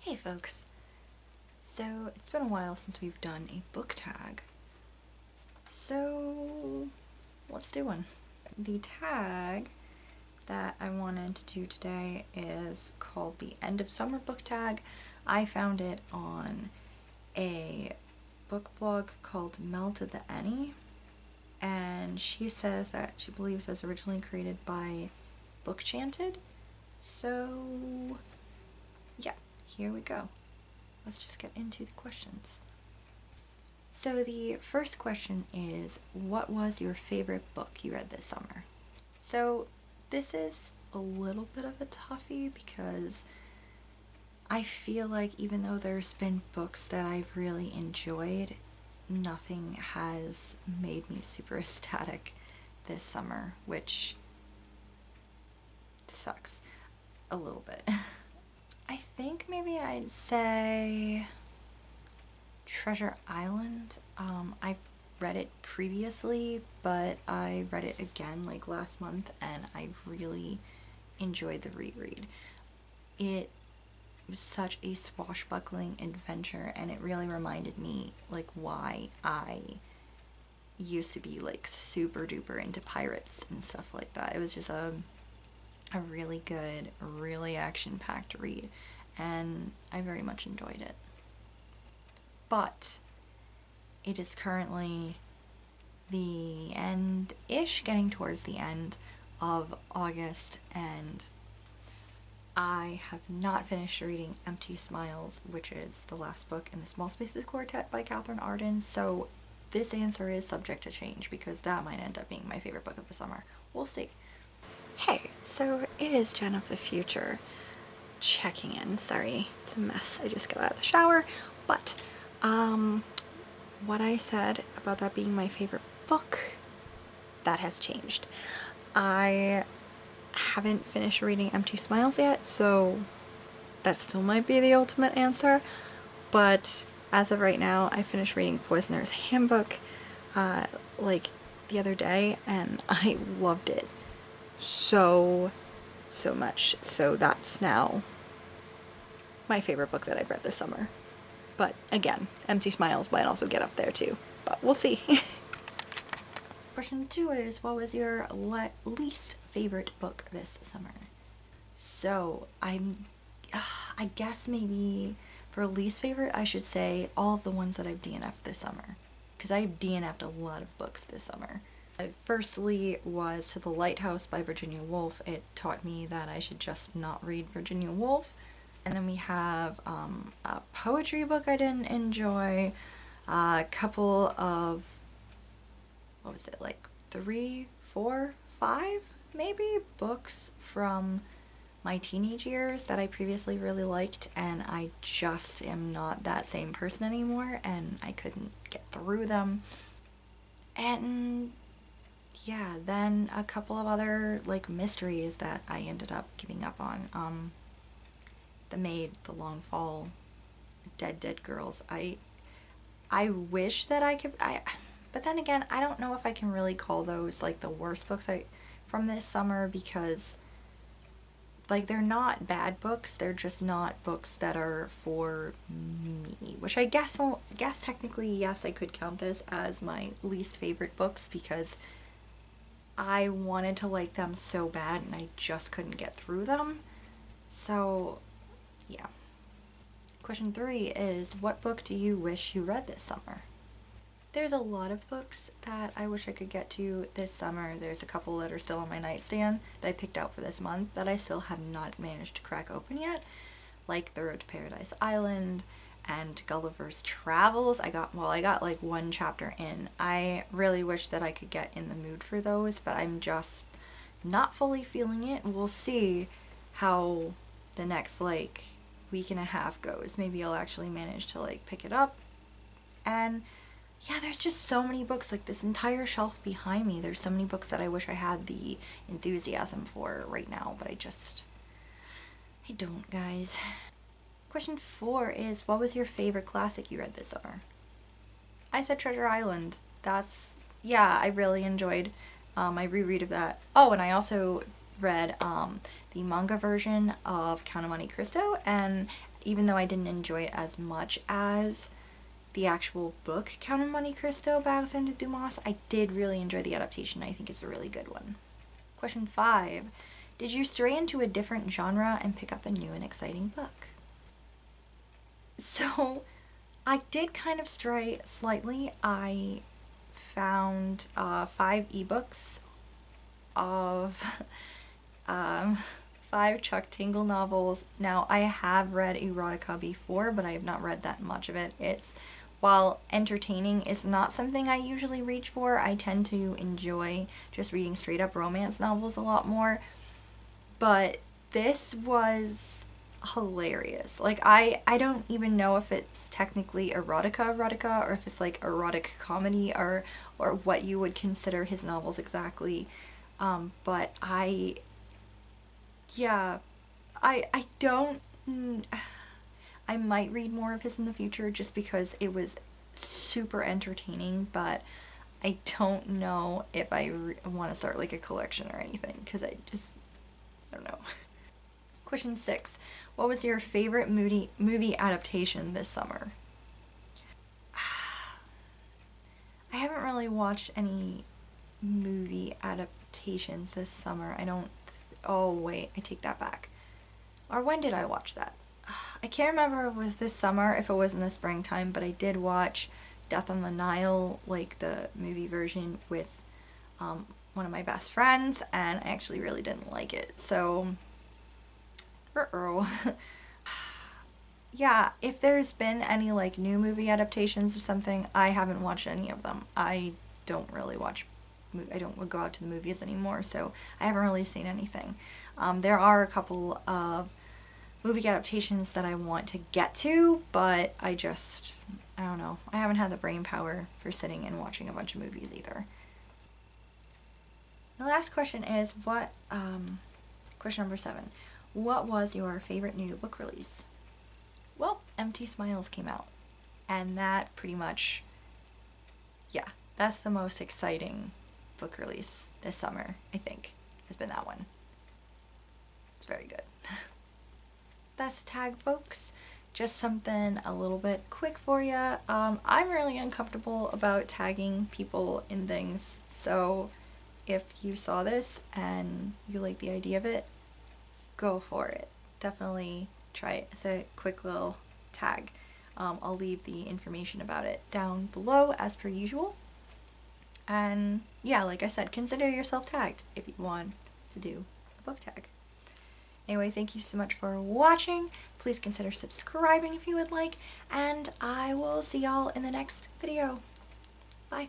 Hey folks, so it's been a while since we've done a book tag, so let's do one. The tag that I wanted to do today is called the End of Summer Book Tag. I found it on a book blog called Melted the Any, and she says that she believes it was originally created by Bookchanted, so yeah, here we go. Let's just get into the questions. So the first question is, what was your favorite book you read this summer? So this is a little bit of a toughie because I feel like even though there's been books that I've really enjoyed, nothing has made me super ecstatic this summer, which sucks a little bit. I think maybe I'd say Treasure Island. I read it previously, but I read it again like last month and I really enjoyed the reread. It was such a swashbuckling adventure and it really reminded me like why I used to be like super duper into pirates and stuff like that. It was just a really good, really action-packed read, and I very much enjoyed it. But it is currently the end-ish, getting towards the end of August, and I have not finished reading Empty Smiles, which is the last book in the Small Spaces Quartet by Catherine Arden, so this answer is subject to change because that might end up being my favorite book of the summer. We'll see. Hey, so it is Jen of the future checking in. Sorry, it's a mess. I just got out of the shower. But, what I said about that being my favorite book, that has changed. I haven't finished reading Empty Smiles yet, so that still might be the ultimate answer. But as of right now, I finished reading Poisoner's Handbook, like the other day, and I loved it so much. So that's now my favorite book that I've read this summer. But again, Empty Smiles might also get up there too, but we'll see. Question 2 is, what was your least favorite book this summer? So I guess maybe for least favorite I should say all of the ones that I've DNF'd this summer, because I've DNF'd a lot of books this summer. Firstly was To the Lighthouse by Virginia Woolf. It taught me that I should just not read Virginia Woolf. And then we have a poetry book I didn't enjoy, a couple of, what was it, like 3, 4, 5 maybe books from my teenage years that I previously really liked, and I just am not that same person anymore and I couldn't get through them. And yeah, then a couple of other like mysteries that I ended up giving up on. The Maid, The Long Fall, Dead Girls. I wish that I could, but then again, I don't know if I can really call those like the worst books from this summer, because like they're not bad books, they're just not books that are for me, which I guess technically yes, I could count this as my least favorite books because I wanted to like them so bad and I just couldn't get through them. So yeah. Question 3 is, what book do you wish you read this summer? There's a lot of books that I wish I could get to this summer. There's a couple that are still on my nightstand that I picked out for this month that I still have not managed to crack open yet, like The Road to Paradise Island and Gulliver's Travels. I got like one chapter in. I really wish that I could get in the mood for those, but I'm just not fully feeling it. We'll see how the next like week and a half goes. Maybe I'll actually manage to like pick it up. And yeah, there's just so many books, like this entire shelf behind me. There's so many books that I wish I had the enthusiasm for right now, but I don't, guys. Question 4 is, what was your favorite classic you read this summer? I said Treasure Island. I really enjoyed my reread of that. Oh, and I also read the manga version of Count of Monte Cristo, and even though I didn't enjoy it as much as the actual book Count of Monte Cristo by Alexandre Dumas, I did really enjoy the adaptation. I think it's a really good one. Question 5. Did you stray into a different genre and pick up a new and exciting book? So, I did kind of stray slightly. I found 5 ebooks of 5 Chuck Tingle novels. Now, I have read erotica before, but I have not read that much of it. While entertaining, it's not something I usually reach for. I tend to enjoy just reading straight up romance novels a lot more. But this was hilarious. Like, I don't even know if it's technically erotica or if it's like erotic comedy or what you would consider his novels exactly. But I don't, I might read more of his in the future just because it was super entertaining, but I don't know if I want to start like a collection or anything, because I don't know. Question 6. What was your favorite movie adaptation this summer? I haven't really watched any movie adaptations this summer. Oh wait, I take that back. Or when did I watch that? I can't remember if it was this summer, if it was in the springtime, but I did watch Death on the Nile, like the movie version, with one of my best friends, and I actually really didn't like it. So, yeah, if there's been any like new movie adaptations of something, I haven't watched any of them. I don't go out to the movies anymore, so I haven't really seen anything. There are a couple of movie adaptations that I want to get to, but I don't know. I haven't had the brain power for sitting and watching a bunch of movies either. The last question is question number 7. What was your favorite new book release? Well, Empty Smiles came out, and that pretty much, that's the most exciting book release this summer, I think, has been that one. It's very good. That's the tag, folks. Just something a little bit quick for you. I'm really uncomfortable about tagging people in things, so if you saw this and you like the idea of it, go for it. Definitely try it. It's a quick little tag. I'll leave the information about it down below as per usual. And yeah, like I said, consider yourself tagged if you want to do a book tag. Anyway, thank you so much for watching. Please consider subscribing if you would like, and I will see y'all in the next video. Bye.